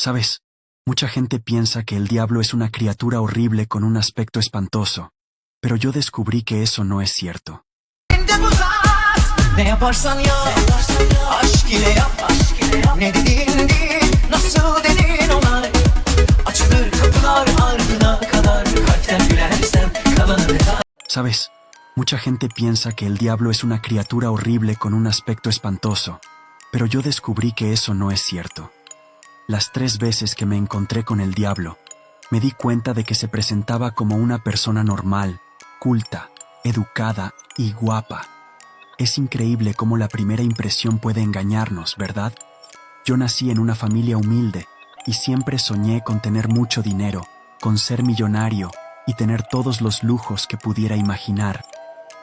¿Sabes? Mucha gente piensa que el diablo es una criatura horrible con un aspecto espantoso, pero yo descubrí que eso no es cierto. Ne yaparsan yap, aşk ile yap, ne dediğin değil, nasıl dedin onay. Açılır kapılar ardına kadar, kalpten gülersen kalanı detay. ¿Sabes? Mucha gente piensa que el diablo es una criatura horrible con un aspecto espantoso, pero yo descubrí que eso no es cierto. Las 3 veces que me encontré con el diablo, me di cuenta de que se presentaba como una persona normal, culta, educada y guapa. Es increíble cómo la primera impresión puede engañarnos, ¿verdad? Yo nací en una familia humilde y siempre soñé con tener mucho dinero, con ser millonario y tener todos los lujos que pudiera imaginar.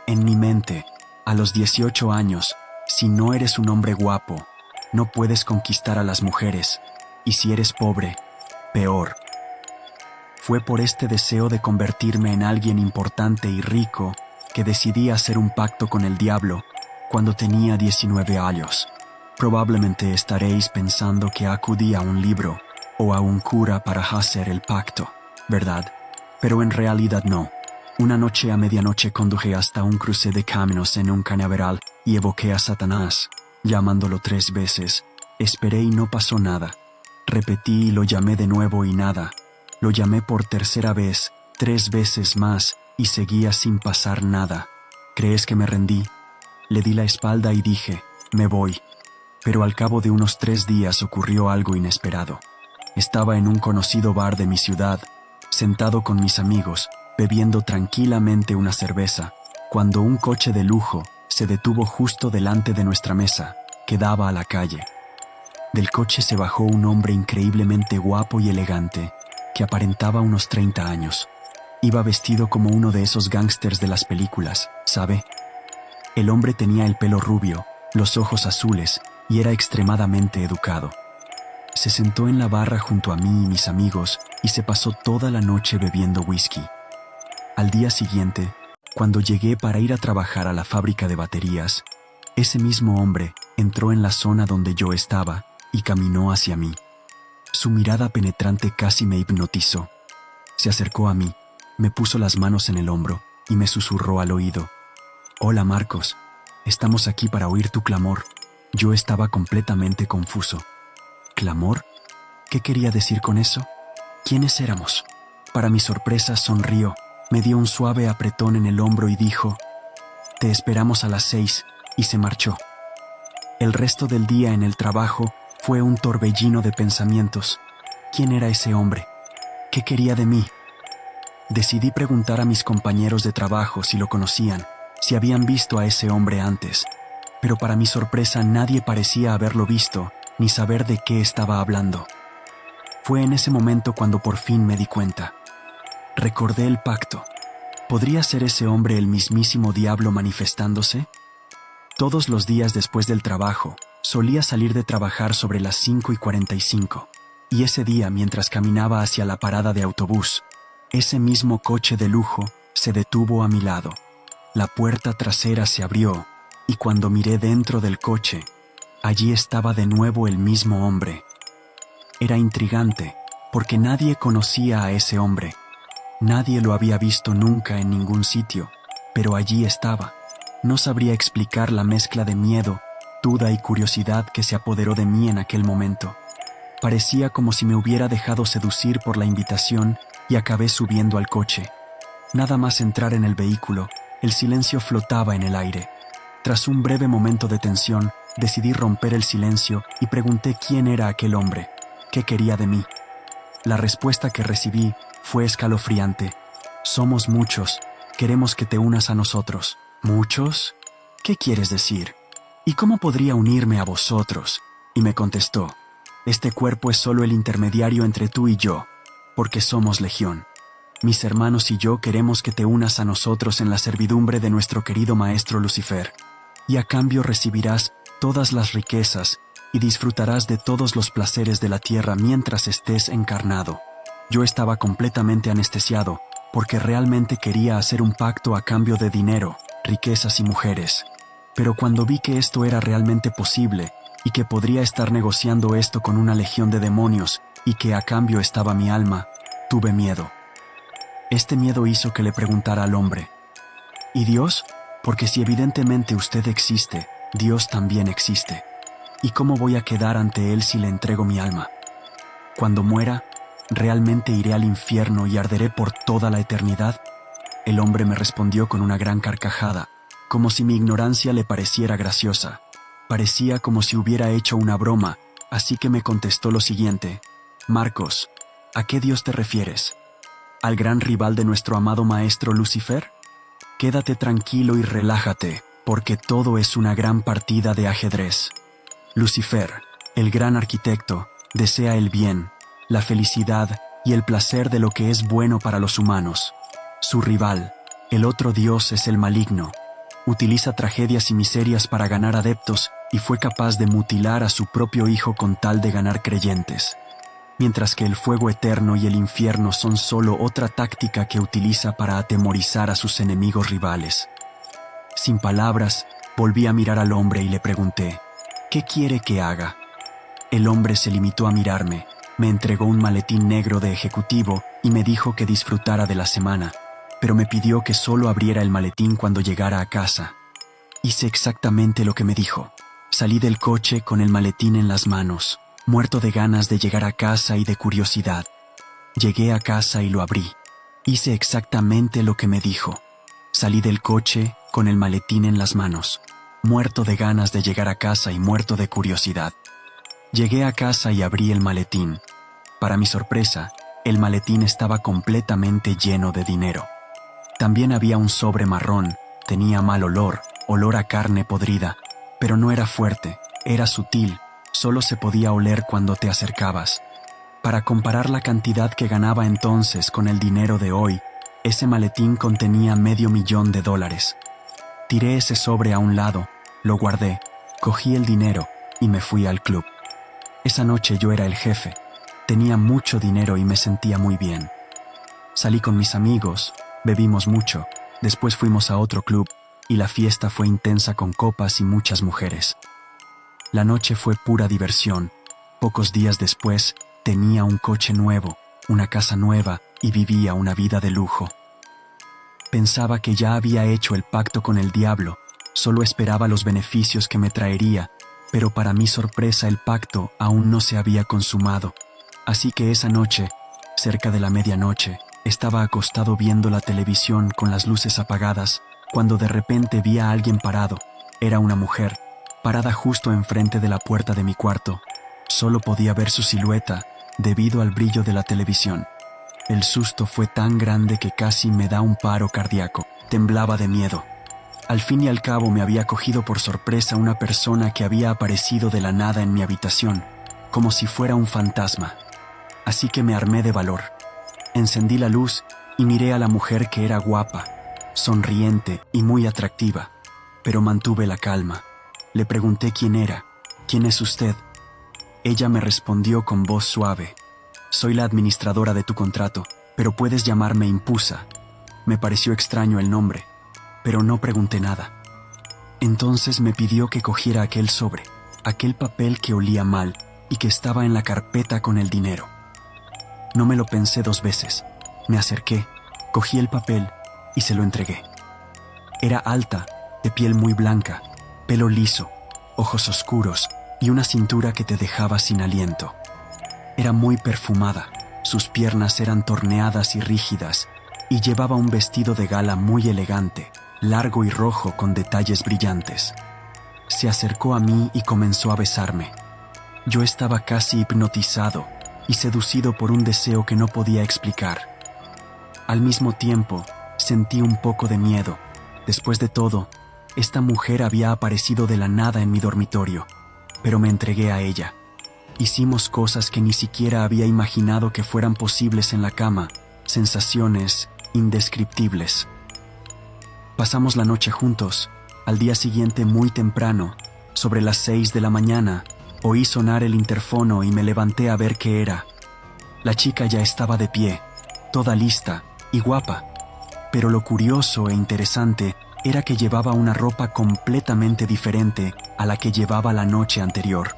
En mi mente, a los 18 años, si no eres un hombre guapo, no puedes conquistar a las mujeres, y si eres pobre, peor. Fue por este deseo de convertirme en alguien importante y rico que decidí hacer un pacto con el diablo cuando tenía 19 años. Probablemente estaréis pensando que acudí a un libro o a un cura para hacer el pacto, ¿verdad? Pero en realidad no. Una noche a medianoche conduje hasta un cruce de caminos en un cañaveral y evoqué a Satanás, llamándolo 3 veces. Esperé y no pasó nada. Repetí y lo llamé de nuevo y nada. Lo llamé por tercera vez, 3 veces más, y seguía sin pasar nada. ¿Crees que me rendí? Le di la espalda y dije, me voy. Pero al cabo de unos 3 días ocurrió algo inesperado. Estaba en un conocido bar de mi ciudad, sentado con mis amigos, bebiendo tranquilamente una cerveza, cuando un coche de lujo se detuvo justo delante de nuestra mesa, que daba a la calle. Del coche se bajó un hombre increíblemente guapo y elegante, que aparentaba unos 30 años. Iba vestido como uno de esos gángsters de las películas, ¿sabe? El hombre tenía el pelo rubio, los ojos azules, y era extremadamente educado. Se sentó en la barra junto a mí y mis amigos y se pasó toda la noche bebiendo whisky. Al día siguiente, cuando llegué para ir a trabajar a la fábrica de baterías, ese mismo hombre entró en la zona donde yo estaba y caminó hacia mí. Su mirada penetrante casi me hipnotizó. Se acercó a mí, me puso las manos en el hombro y me susurró al oído. «Hola Marcos, estamos aquí para oír tu clamor». Yo estaba completamente confuso. ¿Clamor? ¿Qué quería decir con eso? ¿Quiénes éramos? Para mi sorpresa sonrió, me dio un suave apretón en el hombro y dijo, «Te esperamos a las 6», y se marchó. El resto del día en el trabajo fue un torbellino de pensamientos. ¿Quién era ese hombre? ¿Qué quería de mí? Decidí preguntar a mis compañeros de trabajo si lo conocían, si habían visto a ese hombre antes, pero para mi sorpresa nadie parecía haberlo visto ni saber de qué estaba hablando. Fue en ese momento cuando por fin me di cuenta. Recordé el pacto. ¿Podría ser ese hombre el mismísimo diablo manifestándose? Todos los días después del trabajo, solía salir de trabajar sobre las 5:45, y ese día mientras caminaba hacia la parada de autobús, ese mismo coche de lujo se detuvo a mi lado. La puerta trasera se abrió, y cuando miré dentro del coche, allí estaba de nuevo el mismo hombre. Era intrigante, porque nadie conocía a ese hombre. Nadie lo había visto nunca en ningún sitio, pero allí estaba. No sabría explicar la mezcla de miedo, duda y curiosidad que se apoderó de mí en aquel momento. Parecía como si me hubiera dejado seducir por la invitación y acabé subiendo al coche. Nada más entrar en el vehículo, el silencio flotaba en el aire. Tras un breve momento de tensión, decidí romper el silencio y pregunté quién era aquel hombre, qué quería de mí. La respuesta que recibí fue escalofriante. «Somos muchos, queremos que te unas a nosotros». «¿Muchos? ¿Qué quieres decir? ¿Y cómo podría unirme a vosotros?» Y me contestó, «Este cuerpo es solo el intermediario entre tú y yo, porque somos legión. Mis hermanos y yo queremos que te unas a nosotros en la servidumbre de nuestro querido maestro Lucifer, y a cambio recibirás todas las riquezas y disfrutarás de todos los placeres de la tierra mientras estés encarnado». Yo estaba completamente anestesiado, porque realmente quería hacer un pacto a cambio de dinero, riquezas y mujeres. Pero cuando vi que esto era realmente posible, y que podría estar negociando esto con una legión de demonios, y que a cambio estaba mi alma, tuve miedo. Este miedo hizo que le preguntara al hombre: ¿y Dios? Porque si evidentemente usted existe, Dios también existe. ¿Y cómo voy a quedar ante Él si le entrego mi alma? Cuando muera, ¿realmente iré al infierno y arderé por toda la eternidad? El hombre me respondió con una gran carcajada, como si mi ignorancia le pareciera graciosa. Parecía como si hubiera hecho una broma, así que me contestó lo siguiente: Marcos, ¿a qué Dios te refieres? ¿Al gran rival de nuestro amado maestro Lucifer? Quédate tranquilo y relájate, porque todo es una gran partida de ajedrez. Lucifer, el gran arquitecto, desea el bien, la felicidad y el placer de lo que es bueno para los humanos. Su rival, el otro Dios, es el maligno. Utiliza tragedias y miserias para ganar adeptos y fue capaz de mutilar a su propio hijo con tal de ganar creyentes. Mientras que el fuego eterno y el infierno son solo otra táctica que utiliza para atemorizar a sus enemigos rivales. Sin palabras, volví a mirar al hombre y le pregunté: ¿qué quiere que haga? El hombre se limitó a mirarme, me entregó un maletín negro de ejecutivo y me dijo que disfrutara de la semana, pero me pidió que solo abriera el maletín cuando llegara a casa. Hice exactamente lo que me dijo. Salí del coche con el maletín en las manos, muerto de ganas de llegar a casa y de curiosidad. Llegué a casa y lo abrí. Hice exactamente lo que me dijo. Salí del coche con el maletín en las manos, muerto de ganas de llegar a casa y muerto de curiosidad. Llegué a casa y abrí el maletín. Para mi sorpresa, el maletín estaba completamente lleno de dinero. También había un sobre marrón, tenía mal olor, olor a carne podrida, pero no era fuerte, era sutil, solo se podía oler cuando te acercabas. Para comparar la cantidad que ganaba entonces con el dinero de hoy, ese maletín contenía $500,000. Tiré ese sobre a un lado, lo guardé, cogí el dinero y me fui al club. Esa noche yo era el jefe, tenía mucho dinero y me sentía muy bien. Salí con mis amigos, bebimos mucho, después fuimos a otro club y la fiesta fue intensa con copas y muchas mujeres. La noche fue pura diversión. Pocos días después, tenía un coche nuevo, una casa nueva y vivía una vida de lujo. Pensaba que ya había hecho el pacto con el diablo, solo esperaba los beneficios que me traería, pero para mi sorpresa el pacto aún no se había consumado. Así que esa noche, cerca de la medianoche, estaba acostado viendo la televisión con las luces apagadas, cuando de repente vi a alguien parado. Era una mujer, parada justo enfrente de la puerta de mi cuarto. Solo podía ver su silueta, debido al brillo de la televisión. El susto fue tan grande que casi me da un paro cardíaco. Temblaba de miedo. Al fin y al cabo me había cogido por sorpresa una persona que había aparecido de la nada en mi habitación, como si fuera un fantasma. Así que me armé de valor. Encendí la luz y miré a la mujer, que era guapa, sonriente y muy atractiva, pero mantuve la calma. Le pregunté quién era. ¿Quién es usted? Ella me respondió con voz suave: soy la administradora de tu contrato, pero puedes llamarme Impusa. Me pareció extraño el nombre, pero no pregunté nada. Entonces me pidió que cogiera aquel sobre, aquel papel que olía mal y que estaba en la carpeta con el dinero. No me lo pensé dos veces. Me acerqué, cogí el papel y se lo entregué. Era alta, de piel muy blanca, pelo liso, ojos oscuros y una cintura que te dejaba sin aliento. Era muy perfumada, sus piernas eran torneadas y rígidas, y llevaba un vestido de gala muy elegante, largo y rojo con detalles brillantes. Se acercó a mí y comenzó a besarme. Yo estaba casi hipnotizado y seducido por un deseo que no podía explicar. Al mismo tiempo, sentí un poco de miedo. Después de todo, esta mujer había aparecido de la nada en mi dormitorio, pero me entregué a ella. Hicimos cosas que ni siquiera había imaginado que fueran posibles en la cama, sensaciones indescriptibles. Pasamos la noche juntos. Al día siguiente, muy temprano, sobre las 6 de la mañana, oí sonar el interfono y me levanté a ver qué era. La chica ya estaba de pie, toda lista y guapa, pero lo curioso e interesante era que llevaba una ropa completamente diferente a la que llevaba la noche anterior.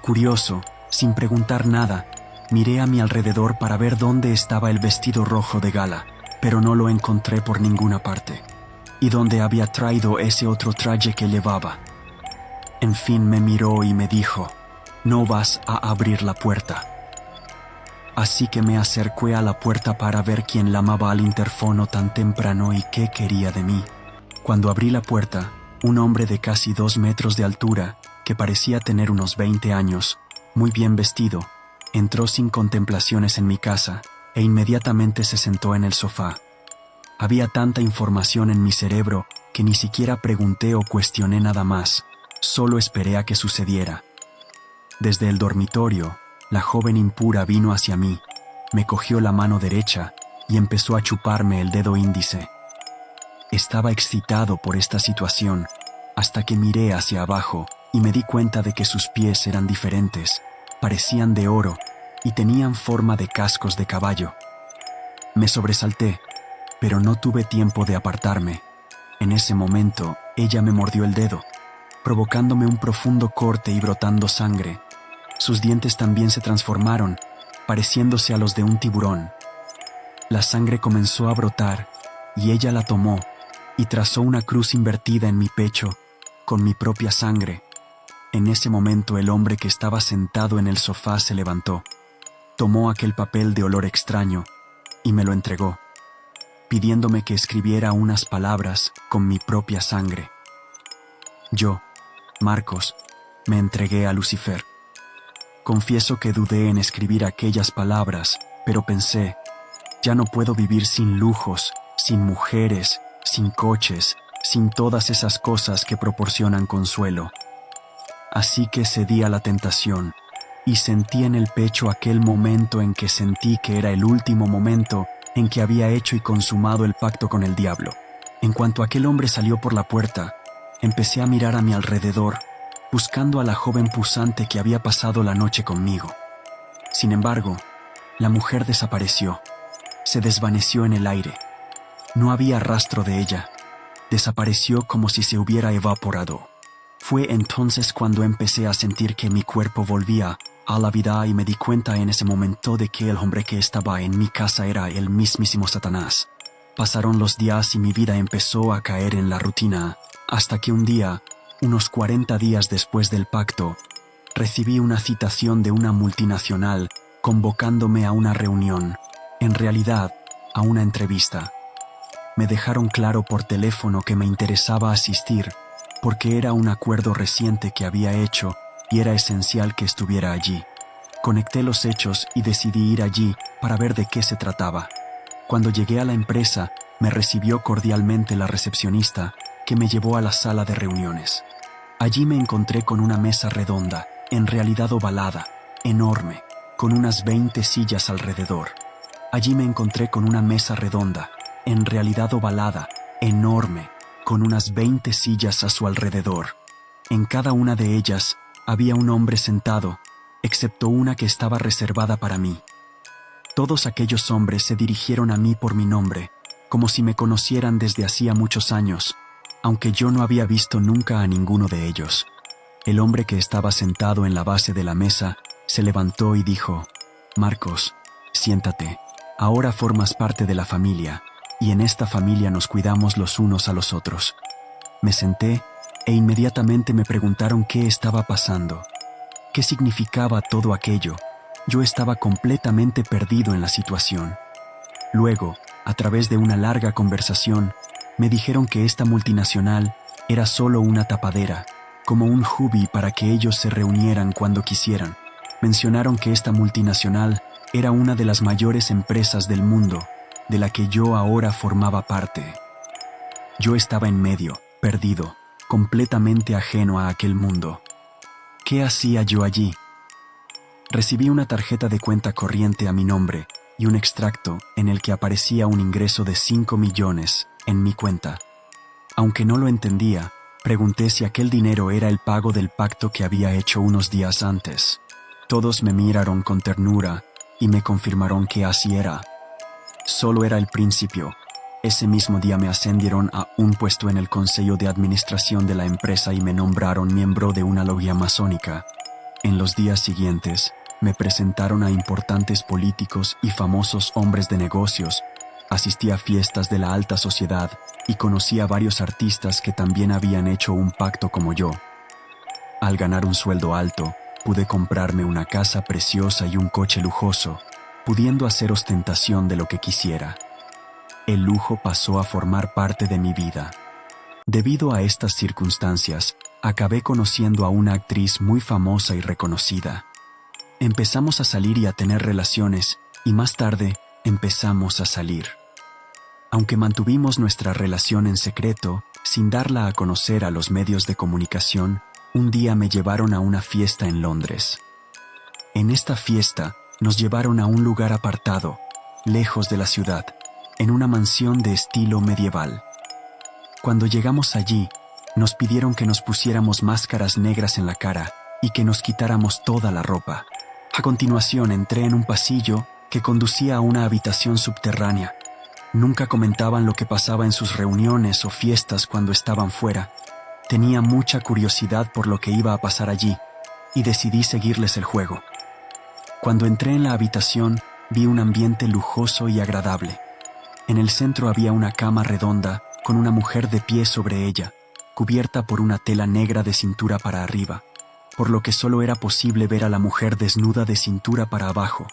Curioso, sin preguntar nada, Miré a mi alrededor para ver dónde estaba el vestido rojo de gala, pero no lo encontré por ninguna parte. ¿Y dónde había traído ese otro traje que llevaba? En fin me miró y me dijo, «No vas a abrir la puerta». Así que me acerqué a la puerta para ver quién llamaba al interfono tan temprano y qué quería de mí. Cuando abrí la puerta, un hombre de casi 2 metros de altura, que parecía tener unos 20 años, muy bien vestido, entró sin contemplaciones en mi casa e inmediatamente se sentó en el sofá. Había tanta información en mi cerebro que ni siquiera pregunté o cuestioné nada más, solo esperé a que sucediera. Desde el dormitorio, la joven impura vino hacia mí, me cogió la mano derecha y empezó a chuparme el dedo índice. Estaba excitado por esta situación, hasta que miré hacia abajo y me di cuenta de que sus pies eran diferentes, parecían de oro y tenían forma de cascos de caballo. Me sobresalté, pero no tuve tiempo de apartarme. En ese momento, ella me mordió el dedo, provocándome un profundo corte y brotando sangre. Sus dientes también se transformaron, pareciéndose a los de un tiburón. La sangre comenzó a brotar y ella la tomó y trazó una cruz invertida en mi pecho con mi propia sangre. En ese momento el hombre que estaba sentado en el sofá se levantó, tomó aquel papel de olor extraño y me lo entregó, pidiéndome que escribiera unas palabras con mi propia sangre. Yo, Marcos, me entregué a Lucifer. Confieso que dudé en escribir aquellas palabras, pero pensé, ya no puedo vivir sin lujos, sin mujeres, sin coches, sin todas esas cosas que proporcionan consuelo. Así que cedí a la tentación y sentí en el pecho aquel momento en que sentí que era el último momento en que había hecho y consumado el pacto con el diablo. En cuanto aquel hombre salió por la puerta, empecé a mirar a mi alrededor, buscando a la joven pusante que había pasado la noche conmigo. Sin embargo, la mujer desapareció, se desvaneció en el aire. No había rastro de ella, desapareció como si se hubiera evaporado. Fue entonces cuando empecé a sentir que mi cuerpo volvía a la vida y me di cuenta en ese momento de que el hombre que estaba en mi casa era el mismísimo Satanás. Pasaron los días y mi vida empezó a caer en la rutina, hasta que un día, unos 40 días después del pacto, recibí una citación de una multinacional convocándome a una reunión, en realidad, a una entrevista. Me dejaron claro por teléfono que me interesaba asistir, porque era un acuerdo reciente que había hecho y era esencial que estuviera allí. Conecté los hechos y decidí ir allí para ver de qué se trataba. Cuando llegué a la empresa, me recibió cordialmente la recepcionista, que me llevó a la sala de reuniones. Allí me encontré con una mesa redonda, en realidad ovalada, enorme, con unas 20 sillas alrededor. Allí me encontré con una mesa redonda, en realidad ovalada, enorme, con unas 20 sillas a su alrededor. En cada una de ellas había un hombre sentado, excepto una que estaba reservada para mí. Todos aquellos hombres se dirigieron a mí por mi nombre, como si me conocieran desde hacía muchos años, aunque yo no había visto nunca a ninguno de ellos. El hombre que estaba sentado en la base de la mesa se levantó y dijo, «Marcos, siéntate, ahora formas parte de la familia, y en esta familia nos cuidamos los unos a los otros». Me senté e inmediatamente me preguntaron qué estaba pasando. ¿Qué significaba todo aquello? Yo estaba completamente perdido en la situación. Luego, a través de una larga conversación, me dijeron que esta multinacional era solo una tapadera, como un hobby para que ellos se reunieran cuando quisieran. Mencionaron que esta multinacional era una de las mayores empresas del mundo, de la que yo ahora formaba parte. Yo estaba en medio, perdido, completamente ajeno a aquel mundo. ¿Qué hacía yo allí? Recibí una tarjeta de cuenta corriente a mi nombre y un extracto en el que aparecía un ingreso de 5 millones en mi cuenta. Aunque no lo entendía, pregunté si aquel dinero era el pago del pacto que había hecho unos días antes. Todos me miraron con ternura y me confirmaron que así era. Solo era el principio. Ese mismo día me ascendieron a un puesto en el consejo de administración de la empresa y me nombraron miembro de una logia masónica. En los días siguientes, Me presentaron a importantes políticos y famosos hombres de negocios. Asistí a fiestas de la alta sociedad y conocí a varios artistas que también habían hecho un pacto como yo. Al ganar un sueldo alto, pude comprarme una casa preciosa y un coche lujoso, pudiendo hacer ostentación de lo que quisiera. El lujo pasó a formar parte de mi vida. Debido a estas circunstancias, acabé conociendo a una actriz muy famosa y reconocida. Empezamos a salir y a tener relaciones, y más tarde empezamos a salir. Aunque mantuvimos nuestra relación en secreto, sin darla a conocer a los medios de comunicación, un día me llevaron a una fiesta en Londres. En esta fiesta nos llevaron a un lugar apartado, lejos de la ciudad, en una mansión de estilo medieval. Cuando llegamos allí, nos pidieron que nos pusiéramos máscaras negras en la cara y que nos quitáramos toda la ropa. A continuación entré en un pasillo que conducía a una habitación subterránea. Nunca comentaban lo que pasaba en sus reuniones o fiestas cuando estaban fuera. Tenía mucha curiosidad por lo que iba a pasar allí y decidí seguirles el juego. Cuando entré en la habitación, vi un ambiente lujoso y agradable. En el centro había una cama redonda con una mujer de pie sobre ella, cubierta por una tela negra de cintura para arriba, por lo que solo era posible ver a la mujer desnuda de cintura para abajo.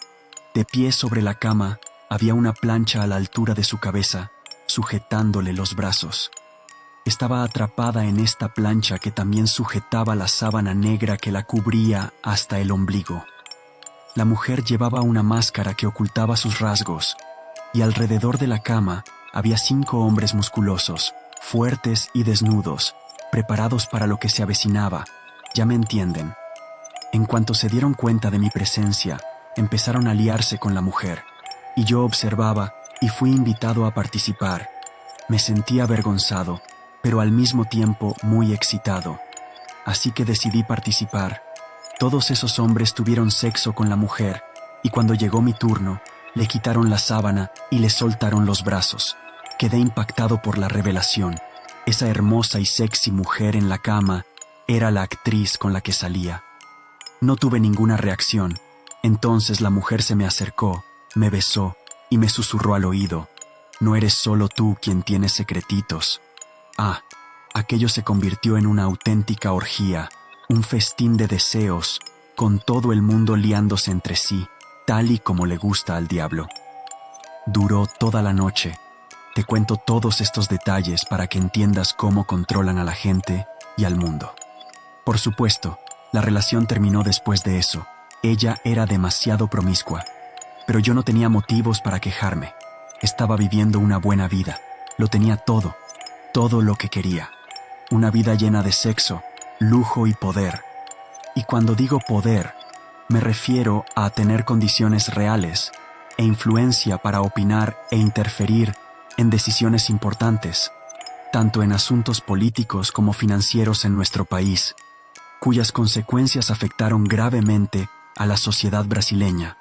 De pie sobre la cama, había una plancha a la altura de su cabeza, sujetándole los brazos. Estaba atrapada en esta plancha que también sujetaba la sábana negra que la cubría hasta el ombligo. La mujer llevaba una máscara que ocultaba sus rasgos, y alrededor de la cama había 5 hombres musculosos, fuertes y desnudos, preparados para lo que se avecinaba. Ya me entienden. En cuanto se dieron cuenta de mi presencia, empezaron a liarse con la mujer, y yo observaba y fui invitado a participar. Me sentí avergonzado, pero al mismo tiempo muy excitado. Así que decidí participar. Todos esos hombres tuvieron sexo con la mujer, y cuando llegó mi turno, le quitaron la sábana y le soltaron los brazos. Quedé impactado por la revelación. Esa hermosa y sexy mujer en la cama era la actriz con la que salía. No tuve ninguna reacción. Entonces la mujer se me acercó, me besó y me susurró al oído: «No eres solo tú quien tienes secretitos». Aquello se convirtió en una auténtica orgía, un festín de deseos, con todo el mundo liándose entre sí, tal y como le gusta al diablo. Duró toda la noche. Te cuento todos estos detalles para que entiendas cómo controlan a la gente y al mundo. Por supuesto, la relación terminó después de eso. Ella era demasiado promiscua, pero yo no tenía motivos para quejarme. Estaba viviendo una buena vida. Lo tenía todo lo que quería. Una vida llena de sexo, lujo y poder. Y cuando digo poder, me refiero a tener condiciones reales e influencia para opinar e interferir en decisiones importantes, tanto en asuntos políticos como financieros en nuestro país, cuyas consecuencias afectaron gravemente a la sociedad brasileña.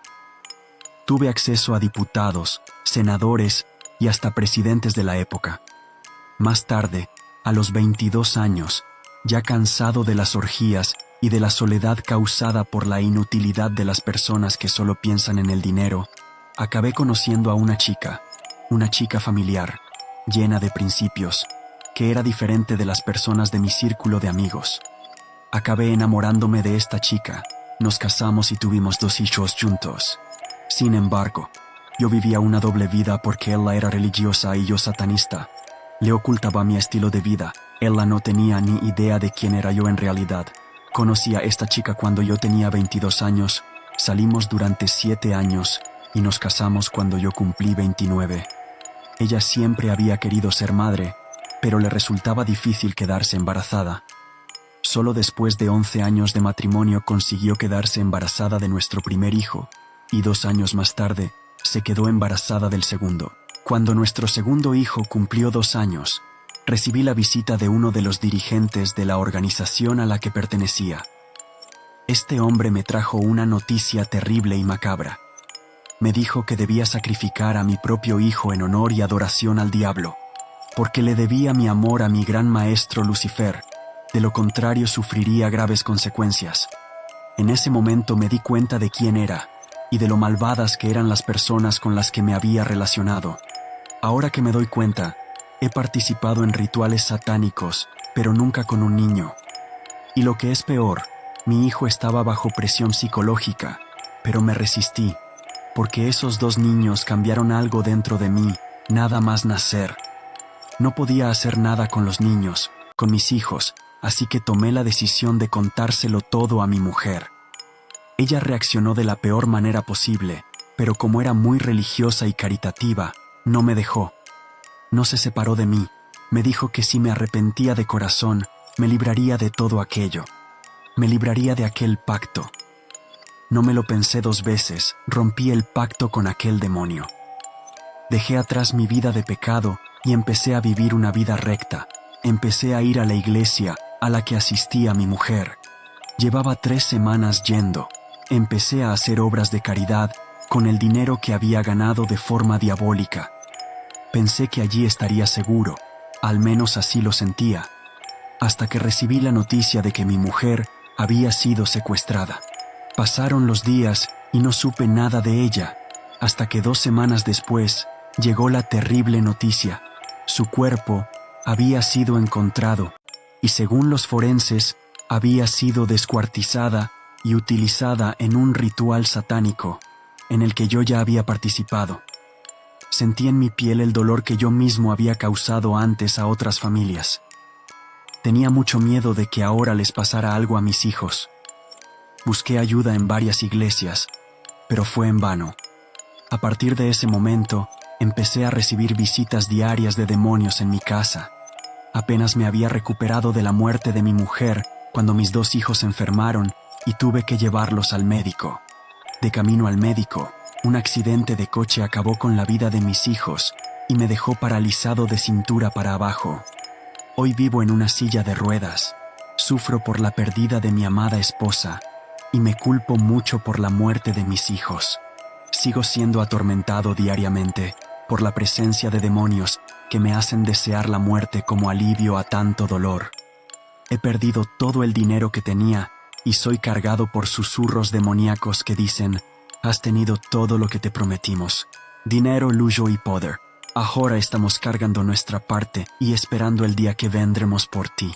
Tuve acceso a diputados, senadores y hasta presidentes de la época. Más tarde, a los 22 años, ya cansado de las orgías y de la soledad causada por la inutilidad de las personas que solo piensan en el dinero, acabé conociendo a una chica familiar, llena de principios, que era diferente de las personas de mi círculo de amigos. Acabé enamorándome de esta chica, nos casamos y tuvimos 2 hijos juntos. Sin embargo, yo vivía una doble vida porque ella era religiosa y yo satanista. Le ocultaba mi estilo de vida. Ella no tenía ni idea de quién era yo en realidad. Conocí a esta chica cuando yo tenía 22 años, salimos durante 7 años y nos casamos cuando yo cumplí 29. Ella siempre había querido ser madre, pero le resultaba difícil quedarse embarazada. Solo después de 11 años de matrimonio consiguió quedarse embarazada de nuestro primer hijo, y 2 años más tarde se quedó embarazada del segundo. Cuando nuestro segundo hijo cumplió 2 años, recibí la visita de uno de los dirigentes de la organización a la que pertenecía. Este hombre me trajo una noticia terrible y macabra. Me dijo que debía sacrificar a mi propio hijo en honor y adoración al diablo, porque le debía mi amor a mi gran maestro Lucifer, de lo contrario sufriría graves consecuencias. En ese momento me di cuenta de quién era y de lo malvadas que eran las personas con las que me había relacionado. Ahora que me doy cuenta, he participado en rituales satánicos, pero nunca con un niño. Y lo que es peor, mi hijo estaba bajo presión psicológica, pero me resistí, porque esos 2 niños cambiaron algo dentro de mí, nada más nacer. No podía hacer nada con los niños, con mis hijos, así que tomé la decisión de contárselo todo a mi mujer. Ella reaccionó de la peor manera posible, pero como era muy religiosa y caritativa, no me dejó. No se separó de mí, me dijo que si me arrepentía de corazón, me libraría de todo aquello. Me libraría de aquel pacto. No me lo pensé 2 veces, rompí el pacto con aquel demonio. Dejé atrás mi vida de pecado y empecé a vivir una vida recta. Empecé a ir a la iglesia a la que asistía mi mujer. Llevaba 3 semanas yendo. Empecé a hacer obras de caridad con el dinero que había ganado de forma diabólica. Pensé que allí estaría seguro, al menos así lo sentía, hasta que recibí la noticia de que mi mujer había sido secuestrada. Pasaron los días y no supe nada de ella, hasta que 2 semanas después llegó la terrible noticia. Su cuerpo había sido encontrado y según los forenses había sido descuartizada y utilizada en un ritual satánico en el que yo ya había participado. Sentí en mi piel el dolor que yo mismo había causado antes a otras familias. Tenía mucho miedo de que ahora les pasara algo a mis hijos. Busqué ayuda en varias iglesias, pero fue en vano. A partir de ese momento, empecé a recibir visitas diarias de demonios en mi casa. Apenas me había recuperado de la muerte de mi mujer cuando mis 2 hijos se enfermaron y tuve que llevarlos al médico. De camino al médico, un accidente de coche acabó con la vida de mis hijos y me dejó paralizado de cintura para abajo. Hoy vivo en una silla de ruedas, sufro por la pérdida de mi amada esposa y me culpo mucho por la muerte de mis hijos. Sigo siendo atormentado diariamente por la presencia de demonios que me hacen desear la muerte como alivio a tanto dolor. He perdido todo el dinero que tenía y soy cargado por susurros demoníacos que dicen: has tenido todo lo que te prometimos, dinero, lujo y poder. Ahora estamos cargando nuestra parte y esperando el día que vendremos por ti.